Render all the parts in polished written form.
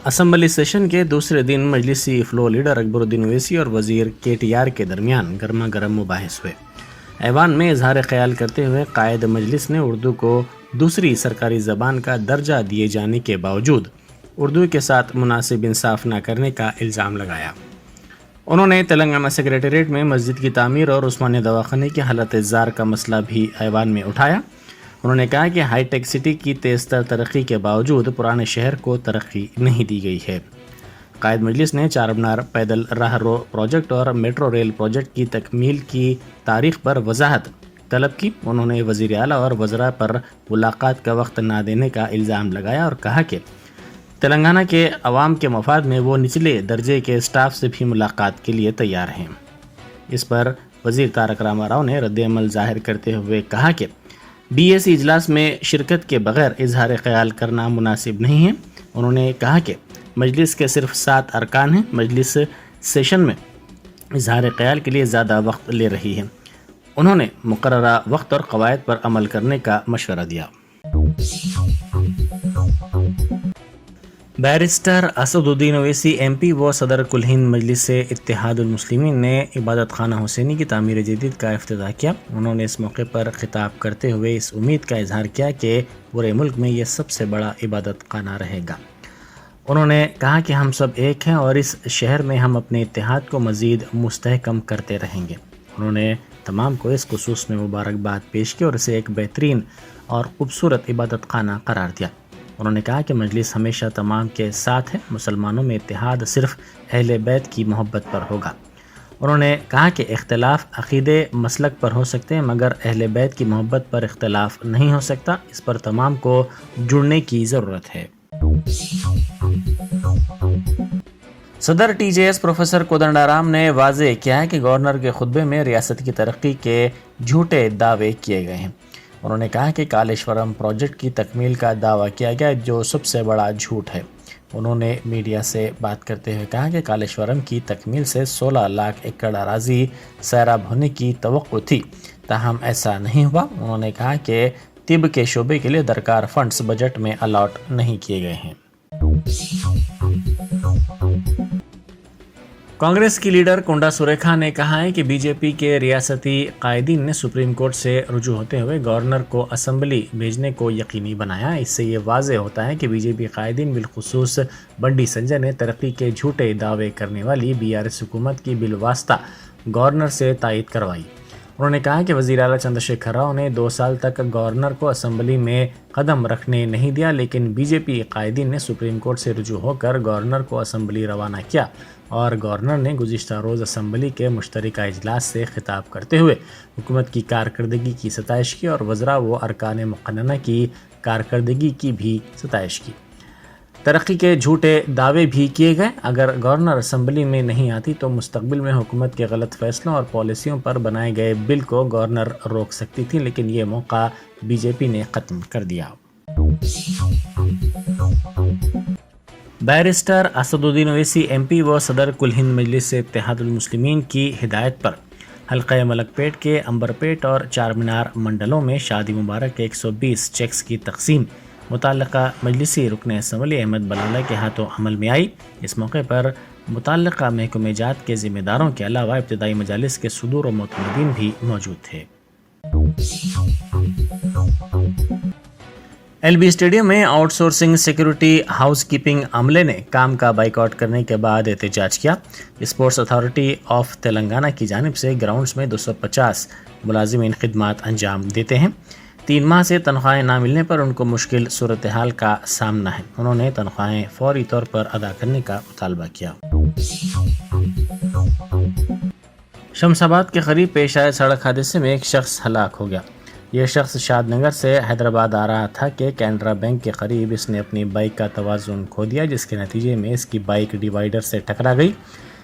Assembly session کے دوسرے دن مجلسی floor leader اکبر الدین اویسی اور وزیر KTR کے درمیان گرما گرم مباحث ہوئے۔ ایوان میں اظہار خیال کرتے ہوئے قائد مجلس نے اردو کو دوسری سرکاری زبان کا درجہ دیے جانے کے باوجود اردو کے ساتھ مناسب انصاف نہ کرنے کا الزام لگایا۔ انہوں نے تلنگانہ سیکریٹریٹ میں مسجد کی تعمیر اور عثمانیہ دواخانے کی حالت زار کا مسئلہ بھی ایوان میں اٹھایا۔ انہوں نے کہا کہ ہائی ٹیک سٹی کی تیز تر ترقی کے باوجود پرانے شہر کو ترقی نہیں دی گئی ہے۔ قائد مجلس نے چار مینار پیدل راہ رو پروجیکٹ اور میٹرو ریل پروجیکٹ کی تکمیل کی تاریخ پر وضاحت طلب کی۔ انہوں نے وزیر اعلیٰ اور وزراء پر ملاقات کا وقت نہ دینے کا الزام لگایا اور کہا کہ تلنگانہ کے عوام کے مفاد میں وہ نچلے درجے کے اسٹاف سے بھی ملاقات کے لیے تیار ہیں۔ اس پر وزیر تارک راما راؤ نے رد عمل ظاہر کرتے ہوئے کہا کہ BSc اجلاس میں شرکت کے بغیر اظہار خیال کرنا مناسب نہیں ہے۔ انہوں نے کہا کہ مجلس کے صرف 7 ارکان ہیں، مجلس سیشن میں اظہار خیال کے لیے زیادہ وقت لے رہی ہے۔ انہوں نے مقررہ وقت اور قواعد پر عمل کرنے کا مشورہ دیا۔ بیرسٹر اسد الدین اویسی MP و صدر کل ہند مجلس اتحاد المسلمین نے عبادت خانہ حسینی کی تعمیر جدید کا افتتاح کیا۔ انہوں نے اس موقع پر خطاب کرتے ہوئے اس امید کا اظہار کیا کہ پورے ملک میں یہ سب سے بڑا عبادت خانہ رہے گا۔ انہوں نے کہا کہ ہم سب ایک ہیں اور اس شہر میں ہم اپنے اتحاد کو مزید مستحکم کرتے رہیں گے۔ انہوں نے تمام کو اس خصوص میں مبارکباد پیش کی اور اسے ایک بہترین اور خوبصورت عبادت خانہ قرار دیا۔ انہوں نے کہا کہ مجلس ہمیشہ تمام کے ساتھ ہے، مسلمانوں میں اتحاد صرف اہل بیت کی محبت پر ہوگا۔ انہوں نے کہا کہ اختلاف عقیدے مسلک پر ہو سکتے ہیں مگر اہل بیت کی محبت پر اختلاف نہیں ہو سکتا، اس پر تمام کو جڑنے کی ضرورت ہے۔ صدر TJS پروفیسر کودنڈارام نے واضح کیا ہے کہ گورنر کے خطبے میں ریاست کی ترقی کے جھوٹے دعوے کیے گئے ہیں۔ انہوں نے کہا کہ کالیشورم پروجیکٹ کی تکمیل کا دعویٰ کیا گیا جو سب سے بڑا جھوٹ ہے۔ انہوں نے میڈیا سے بات کرتے ہوئے کہا کہ کالیشورم کی تکمیل سے 16 لاکھ ایکڑ اراضی سیراب ہونے کی توقع تھی، تاہم ایسا نہیں ہوا۔ انہوں نے کہا کہ طب کے شعبے کے لیے درکار فنڈز بجٹ میں الاٹ نہیں کیے گئے ہیں۔ کانگریس کی لیڈر کنڈا سریکھا نے کہا ہے کہ BJP کے ریاستی قائدین نے سپریم کورٹ سے رجوع ہوتے ہوئے گورنر کو اسمبلی بھیجنے کو یقینی بنایا۔ اس سے یہ واضح ہوتا ہے کہ BJP قائدین بالخصوص بنڈی سنجے نے ترقی کے جھوٹے دعوے کرنے والی BRS حکومت کی بالواسطہ گورنر سے تائید کروائی۔ انہوں نے کہا کہ وزیر اعلیٰ چندر شیکھر راؤ نے 2 سال تک گورنر کو اسمبلی میں قدم رکھنے نہیں دیا، لیکن BJP قائدین نے سپریم کورٹ سے رجوع ہو کر گورنر کو اسمبلی روانہ کیا اور گورنر نے گزشتہ روز اسمبلی کے مشترکہ اجلاس سے خطاب کرتے ہوئے حکومت کی کارکردگی کی ستائش کی اور وزراء و ارکان مقننہ کی کارکردگی کی بھی ستائش کی۔ ترقی کے جھوٹے دعوے بھی کیے گئے۔ اگر گورنر اسمبلی میں نہیں آتی تو مستقبل میں حکومت کے غلط فیصلوں اور پالیسیوں پر بنائے گئے بل کو گورنر روک سکتی تھی، لیکن یہ موقع BJP نے ختم کر دیا۔ بیرسٹر اسد الدین اویسی MP و صدر کل ہند مجلس اتحاد المسلمین کی ہدایت پر حلقہ ملک پیٹ کے امبر پیٹ اور چار مینار منڈلوں میں شادی مبارک 120 چیکس کی تقسیم متعلقہ مجلسی رکن اسمبلی احمد بلالہ کے ہاتھوں عمل میں آئی۔ اس موقع پر متعلقہ محکمہ جات کے ذمہ داروں کے علاوہ ابتدائی مجالس کے صدور و معتمدین بھی موجود تھے۔ LB اسٹیڈیم میں out sourcing security house keeping عملے نے کام کا بائیکاٹ کرنے کے بعد احتجاج کیا۔ اسپورٹس اتھارٹی آف تلنگانہ کی جانب سے گراؤنڈز میں 250 ملازمین خدمات انجام دیتے ہیں۔ 3 ماہ سے تنخواہیں نہ ملنے پر ان کو مشکل صورتحال کا سامنا ہے۔ انہوں نے تنخواہیں فوری طور پر ادا کرنے کا مطالبہ کیا۔ شمس آباد کے قریب پیش آئے سڑک حادثے میں ایک شخص ہلاک ہو گیا۔ یہ شخص شاد نگر سے حیدرآباد آ رہا تھا کہ کینرا بینک کے قریب اس نے اپنی بائک کا توازن کھو دیا، جس کے نتیجے میں اس کی بائک ڈیوائیڈر سے ٹکرا گئی۔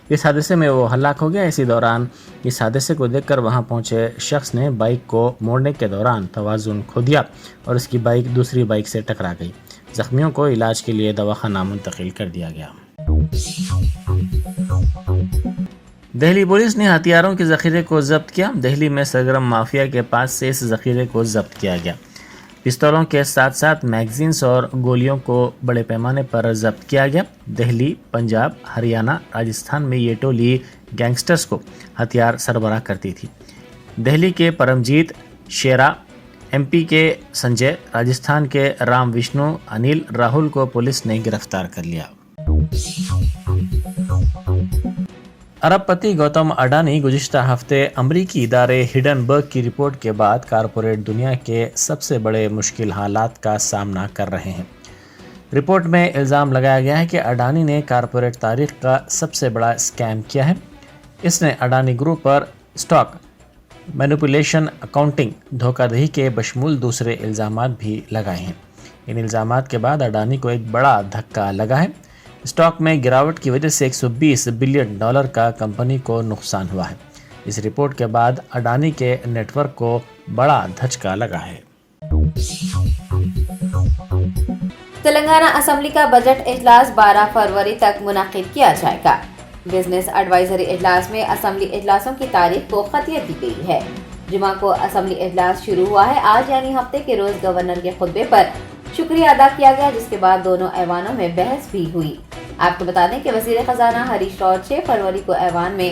اس حادثے میں وہ ہلاک ہو گیا۔ اسی دوران اس حادثے کو دیکھ کر وہاں پہنچے شخص نے بائک کو موڑنے کے دوران توازن کھو دیا اور اس کی بائک دوسری بائک سے ٹکرا گئی۔ زخمیوں کو علاج کے لیے دواخانہ منتقل کر دیا گیا۔ دہلی پولیس نے ہتھیاروں کے ذخیرے کو ضبط کیا۔ دہلی میں سرگرم مافیا کے پاس سے اس ذخیرے کو ضبط کیا گیا۔ پستولوں کے ساتھ ساتھ میگزینز اور گولیوں کو بڑے پیمانے پر ضبط کیا گیا۔ دہلی، پنجاب، ہریانہ، راجستھان میں یہ ٹولی گینگسٹرز کو ہتھیار سربراہ کرتی تھی۔ دہلی کے پرمجیت شیرا، ایم پی کے سنجے، راجستھان کے رام وشنو، انل راہل کو پولیس نے گرفتار کر لیا۔ ارب پتی گوتم اڈانی گزشتہ ہفتے امریکی ادارے ہڈنبرگ کی رپورٹ کے بعد کارپوریٹ دنیا کے سب سے بڑے مشکل حالات کا سامنا کر رہے ہیں۔ رپورٹ میں الزام لگایا گیا ہے کہ اڈانی نے کارپوریٹ تاریخ کا سب سے بڑا اسکیم کیا ہے۔ اس نے اڈانی گروپ پر اسٹاک مینوپولیشن، اکاؤنٹنگ دھوکہ دہی کے بشمول دوسرے الزامات بھی لگائے ہیں۔ ان الزامات کے بعد اڈانی کو ایک بڑا دھکا لگا ہے۔ اسٹاک میں گراوٹ کی وجہ سے $120 بلین کا کمپنی کو نقصان ہوا ہے۔ اس رپورٹ کے بعد اڈانی کے نیٹ ورک کو بڑا دھچکا لگا ہے۔ تلنگانہ اسمبلی کا بجٹ اجلاس 12 فروری تک منعقد کیا جائے گا۔ بزنس ایڈوائزری اجلاس میں اسمبلی اجلاسوں کی تاریخ کو خطیت دی گئی ہے۔ جمعہ کو اسمبلی اجلاس شروع ہوا ہے۔ آج یعنی ہفتے کے روز گورنر کے خطبے پر شکریہ ادا کیا گیا، جس کے بعد دونوں ایوانوں میں بحث بھی ہوئی۔ آپ کو بتا دیں کہ وزیر خزانہ ہریش راؤ 6 فروری کو ایوان میں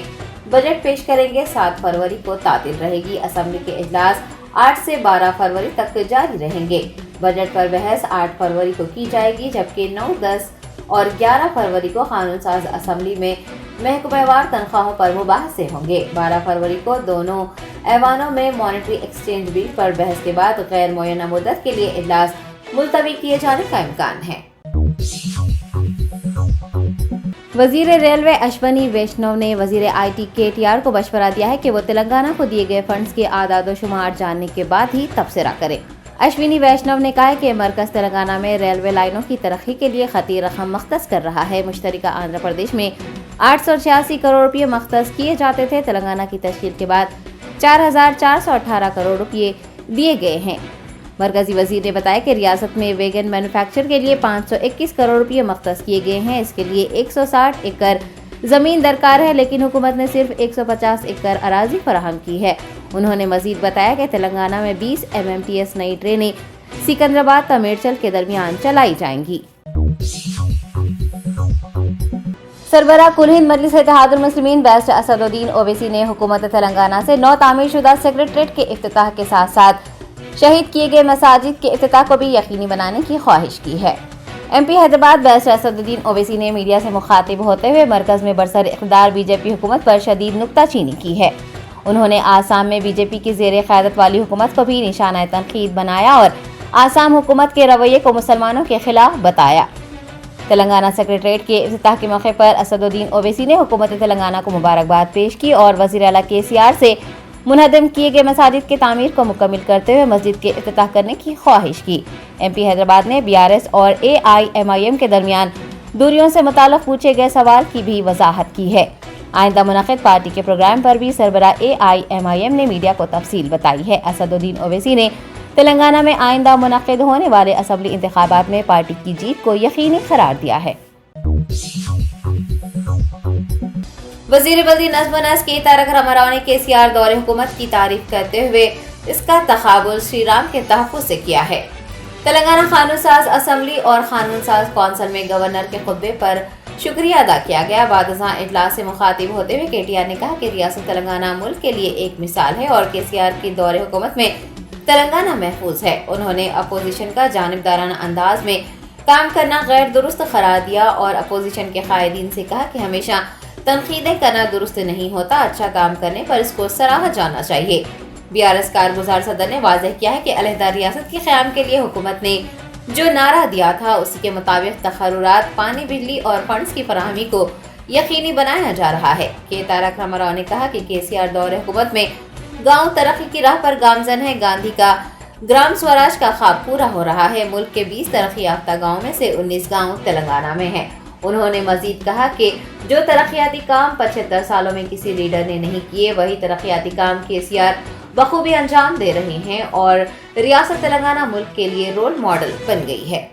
بجٹ پیش کریں گے۔ 7 فروری کو تعطیل رہے گی۔ اسمبلی کے اجلاس 8 سے 12 فروری تک جاری رہیں گے۔ بجٹ پر بحث 8 فروری کو کی جائے گی، جبکہ 9، 10 اور 11 فروری کو قانون ساز اسمبلی میں محکمہ وار تنخواہوں پر مباحثے ہوں گے۔ 12 فروری کو دونوں ایوانوں میں مانیٹری ایکسچینج بل پر بحث کے بعد غیر معینہ مدت کے لیے اجلاس ملتوی کیے جانے کا امکان ہے۔ وزیر ریلوے اشونی ویشنو نے وزیر آئی ٹی KTR کو مشورہ دیا ہے کہ وہ تلنگانہ کو دیے گئے فنڈز کے اعداد و شمار جاننے کے بعد ہی تبصرہ کرے۔ اشونی ویشنو نے کہا کہ مرکز تلنگانہ میں ریلوے لائنوں کی ترقی کے لیے خطیر رقم مختص کر رہا ہے۔ مشترکہ آندھرا پردیش میں 886 کروڑ روپے مختص کیے جاتے تھے۔ تلنگانہ کی تشکیل کے بعد 4418 کروڑ روپے دیے گئے ہیں۔ مرکزی وزیر نے بتایا کہ ریاست میں ویگن مینوفیکچر کے لیے 521 کروڑ روپے مختص کیے گئے ہیں۔ اس کے لیے 160 ایکڑ زمین درکار ہے، لیکن حکومت نے صرف 150 ایکڑ اراضی فراہم کی ہے۔ انہوں نے مزید بتایا کہ تلنگانہ میں 20 MMTS نئی ٹرینیں سکندرآباد تا میڈچل کے درمیان چلائی جائیں گی۔ سربراہ کل ہند مجلس اتحاد المسلمین بیرسٹر اسد الدین اویسی نے حکومت تلنگانہ سے نو تعمیر شدہ سیکریٹریٹ کے افتتاح کے ساتھ ساتھ شہید کیے گئے مساجد کے افتتاح کو بھی یقینی بنانے کی خواہش کی ہے۔ MP حیدرآباد بیرسٹر اسد الدین اویسی نے میڈیا سے مخاطب ہوتے ہوئے مرکز میں برسر اقتدار BJP حکومت پر شدید نکتہ چینی کی ہے۔ انہوں نے آسام میں BJP کی زیر قیادت والی حکومت کو بھی نشانہ تنقید بنایا اور آسام حکومت کے رویے کو مسلمانوں کے خلاف بتایا۔ تلنگانہ سیکریٹریٹ کے افتتاح کے موقع پر اسد الدین اویسی نے حکومت تلنگانہ کو مبارکباد پیش کی اور وزیر اعلیٰ KCR سے منہدم کیے گئے مساجد کی تعمیر کو مکمل کرتے ہوئے مسجد کے افتتاح کرنے کی خواہش کی۔ MP حیدرآباد نے BRS اور AIMIM کے درمیان دوریوں سے متعلق پوچھے گئے سوال کی بھی وضاحت کی ہے۔ آئندہ منعقد پارٹی کے پروگرام پر بھی سربراہ AIMIM نے میڈیا کو تفصیل بتائی ہے۔ اسد الدین اویسی نے تلنگانہ میں آئندہ منعقد ہونے والے اسمبلی انتخابات میں پارٹی کی جیت کو یقینی قرار دیا ہے۔ وزیر بلدی نظم و نسق کے تارک راما راؤ نے KCR دور حکومت کی تعریف کرتے ہوئے اس کا تقابل شری رام کے تحفظ سے کیا ہے۔ تلنگانہ قانون ساز اسمبلی اور قانون ساز کونسل میں گورنر کے خطبے پر شکریہ ادا کیا گیا۔ بعد ازاں اجلاس سے مخاطب ہوتے ہوئے KTR نے کہا کہ ریاست تلنگانہ ملک کے لیے ایک مثال ہے اور KCR کی دور حکومت میں تلنگانہ محفوظ ہے۔ انہوں نے اپوزیشن کا جانبدارانہ انداز میں کام کرنا غیر درست قرار دیا اور اپوزیشن کے قائدین سے کہا کہ ہمیشہ تنقیدیں کرنا درست نہیں ہوتا، اچھا کام کرنے پر اس کو سراہا جانا چاہیے۔ BRS کارگزار صدر نے واضح کیا ہے کہ علیحدہ ریاست کے قیام کے لیے حکومت نے جو نعرہ دیا تھا اسی کے مطابق تقررات، پانی، بجلی اور فنڈز کی فراہمی کو یقینی بنایا جا رہا ہے۔ تارک راما راؤ نے کہا کہ KCR دور حکومت میں گاؤں ترقی کی راہ پر گامزن ہے۔ گاندھی کا گرام سوراج کا خواب پورا ہو رہا ہے۔ ملک کے 20 ترقی یافتہ گاؤں میں سے 19 گاؤں تلنگانہ میں ہیں۔ انہوں نے مزید کہا کہ جو ترقیاتی کام 75 سالوں میں کسی لیڈر نے نہیں کیے، وہی ترقیاتی کام KCR بخوبی انجام دے رہے ہیں اور ریاست تلنگانہ ملک کے لیے رول ماڈل بن گئی ہے۔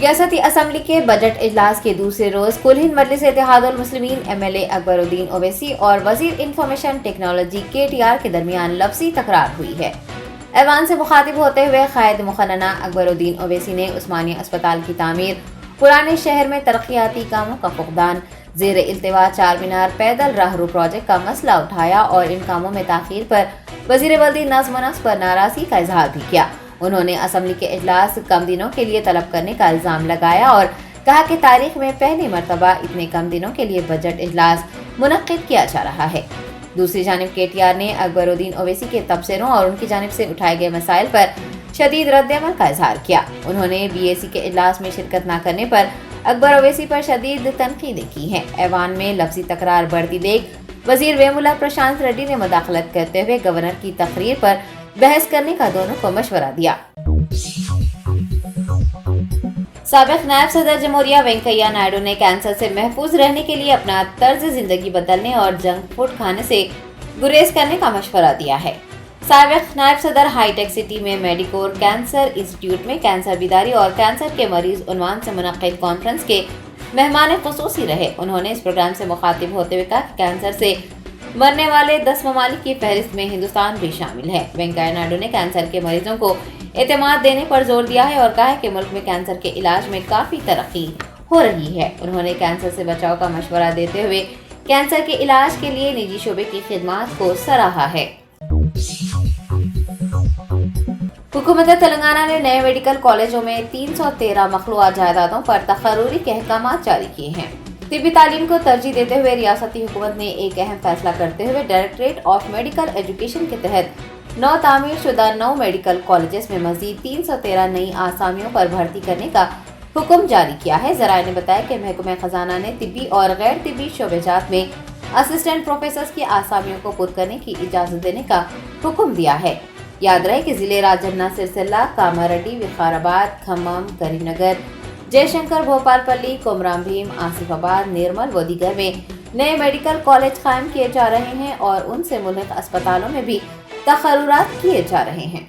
ریاستی اسمبلی کے بجٹ اجلاس کے دوسرے روز کل ہند مجلس اتحاد المسلمین MLA اکبر الدین اویسی اور وزیر انفارمیشن ٹیکنالوجی KTR کے درمیان لفظی تکرار ہوئی ہے۔ ایوان سے مخاطب ہوتے ہوئے قائد مقننہ اکبر الدین اویسی نے عثمانیہ اسپتال کی تعمیر، پرانے شہر میں ترقیاتی کاموں کا فقدان، زیر التوا چار مینار پیدل راہرو پروجیکٹ کا مسئلہ اٹھایا اور ان کاموں میں تاخیر پر وزیر بلدی نظم و نسق پر ناراضگی کا اظہار بھی کیا۔ انہوں نے اسمبلی کے اجلاس کم دنوں کے لیے طلب کرنے کا الزام لگایا اور کہا کہ تاریخ میں پہلی مرتبہ اتنے کم دنوں کے لیے بجٹ اجلاس منعقد کیا جا رہا ہے۔ دوسری جانب KTR نے اکبر الدین اویسی کے تبصروں اور ان کی جانب سے اٹھائے گئے مسائل پر شدید رد عمل کا اظہار کیا۔ انہوں نے BAC کے اجلاس میں شرکت نہ کرنے پر اکبر اویسی پر شدید تنقیدیں کی ہیں۔ ایوان میں لفظی تکرار بڑھتی دیکھ وزیر ویمولا پرشانت ریڈی نے مداخلت کرتے ہوئے گورنر کی تقریر پر بحث کرنے کا دونوں کو مشورہ دیا۔ سابق نائب صدر جمہوریہ وینکیا نائیڈو نے کینسر سے محفوظ رہنے کے لیے اپنا طرز زندگی بدلنے اور جنک فوڈ کھانے سے گریز کرنے کا مشورہ دیا ہے۔ سابق نائب صدر ہائی ٹیک سٹی میں میڈیکور کینسر انسٹیٹیوٹ میں کینسر بیداری اور کینسر کے مریض عنوان سے منعقد کانفرنس کے مہمان خصوصی رہے۔ انہوں نے اس پروگرام سے مخاطب ہوتے ہوئے کہا کہ کینسر سے مرنے والے 10 ممالک کی فہرست میں ہندوستان بھی شامل ہے۔ وینکیا نائیڈو نے کینسر کے مریضوں کو اعتماد دینے پر زور دیا ہے اور کہا ہے کہ ملک میں کینسر کے علاج میں کافی ترقی ہو رہی ہے۔ انہوں نے کینسر سے بچاؤ کا مشورہ دیتے ہوئے کینسر کے علاج کے لیے نجی شعبے کی خدمات کو سراہا ہے۔ حکومت تلنگانہ نے نئے میڈیکل کالجوں میں 313 مخلوعہ جائیدادوں پر تقرری کے احکامات جاری کیے ہیں۔ طبی تعلیم کو ترجیح دیتے ہوئے ریاستی حکومت نے ایک اہم فیصلہ کرتے ہوئے ڈائریکٹریٹ آف میڈیکل ایجوکیشن کے تحت 9 تعمیر شدہ 9 میڈیکل کالجز میں مزید 313 نئی آسامیوں پر بھرتی کرنے کا حکم جاری کیا ہے۔ ذرائع نے بتایا کہ محکمہ خزانہ نے طبی اور غیر طبی شعبے جات میں اسسٹنٹ پروفیسرز کی آسامیوں کو پُر کرنے کی اجازت دینے کا حکم دیا ہے۔ یاد رہے کہ ضلع راجنا سرسلہ، کاماریڈی، وقار آباد، کھمم، کریم نگر، جے شنکر، بھوپال پلی، کومرام بھیم، آصف آباد، نرمل و دیگر میں نئے میڈیکل کالج قائم کیے جا رہے ہیں اور ان سے ملحق اسپتالوں میں بھی تقررات کیے جا رہے ہیں۔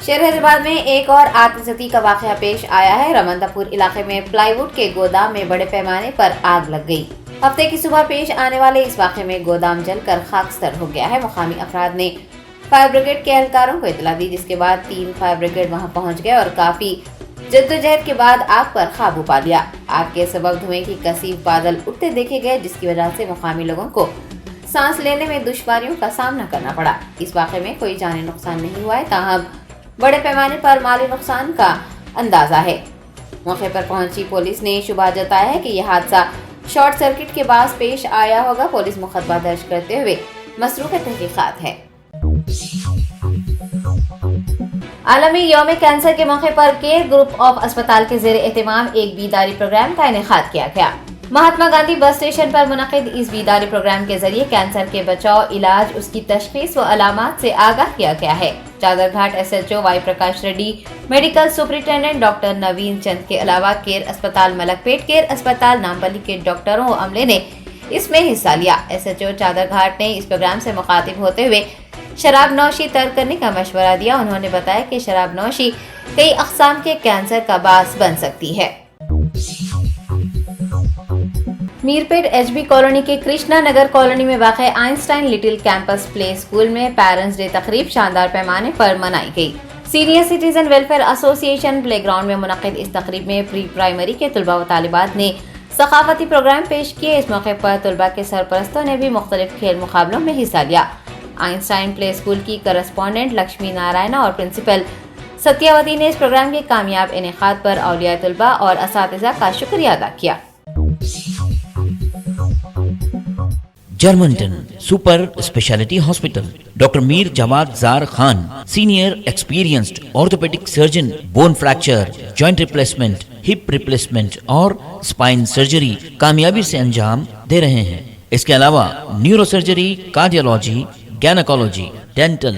شہر حیدرآباد میں ایک اور آتش زدی کا واقعہ پیش آیا ہے۔ رمندہ پور علاقے میں پلائی ووڈ کے گودام میں بڑے پیمانے پر آگ لگ گئی۔ ہفتے کی صبح پیش آنے والے اس واقعے میں گودام جل کر خاکستر ہو گیا ہے۔ مقامی افراد نے فائر بریگیڈ کے اہلکاروں کو اطلاع دی، جس کے بعد 3 فائر بریگیڈ وہاں پہنچ گئے اور کافی جدوجہد کے بعد آگ پر قابو پا لیا۔ آگ کے سبب دھوئیں کی کثیف بادل اٹھتے دیکھے گئے، جس کی وجہ سے مقامی لوگوں کو سانس لینے میں دشواریوں کا سامنا کرنا پڑا۔ اس واقعے میں کوئی جانی نقصان نہیں ہوا ہے، تاہم بڑے پیمانے پر مالی نقصان کا اندازہ ہے۔ موقع پر پہنچی پولیس نے شبہ جتایا ہے کہ یہ حادثہ شارٹ سرکٹ کے باعث پیش آیا ہوگا۔ پولیس مقدمہ درج کرتے ہوئے مصروف تحقیقات ہے۔ عالمی یوم کینسر کے موقع پر کیئر گروپ آف اسپتال کے زیر اہتمام ایک بیداری پروگرام کا انعقاد کیا گیا۔ مہاتما گاندھی بس اسٹیشن پر منعقد اس بیداری پروگرام کے ذریعے کینسر کے بچاؤ، علاج، اس کی تشخیص و علامات سے آگاہ کیا گیا ہے۔ Chaderghat SHO Y Prakash Reddy, medical superintendent doctor Naveen Chand کے علاوہ کیئر اسپتال ملک پیٹ، کیئر اسپتال نامپلی کے ڈاکٹروں و عملے نے اس میں حصہ لیا۔ SHO چادر گھاٹ نے اس پروگرام سے مخاطب ہوتے ہوئے شراب نوشی ترک کرنے کا مشورہ دیا۔ انہوں نے بتایا کہ شراب نوشی کئی اقسام کے کینسر کا باعث بن سکتی ہے۔ میرپیٹ HB کالونی کے کرشنا نگر کالونی میں واقع آئنسٹائن لٹل کیمپس پلے اسکول میں پیرنٹس ڈے تقریب شاندار پیمانے پر منائی گئی۔ سینئر سٹیزن ویلفیئر ایسوسی ایشن پلے گراؤنڈ میں منعقد اس تقریب میں پری پرائمری کے طلباء و طالبات نے ثقافتی پروگرام پیش کیے۔ اس موقع پر طلباء کے سرپرستوں نے بھی مختلف کھیل مقابلوں میں حصہ لیا۔ آئنسٹائن پلے اسکول کی کرسپونڈنٹ لکشمی نارائنا اور پرنسپل ستیاوتی نے اس پروگرام کے کامیاب انعقاد پر اولیاء طلباء اور اساتذہ کا شکریہ ادا کیا۔ جرمنٹن super speciality hospital, doctor Mir Jawad Zar Khan, senior experienced orthopaedic surgeon, bone fracture, joint replacement, hip replacement اور اسپائن سرجری کامیابی سے انجام دے رہے ہیں۔ اس کے علاوہ neurosurgery, cardiology, gynaecology, dental,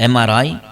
MRI,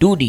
2D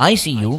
ICU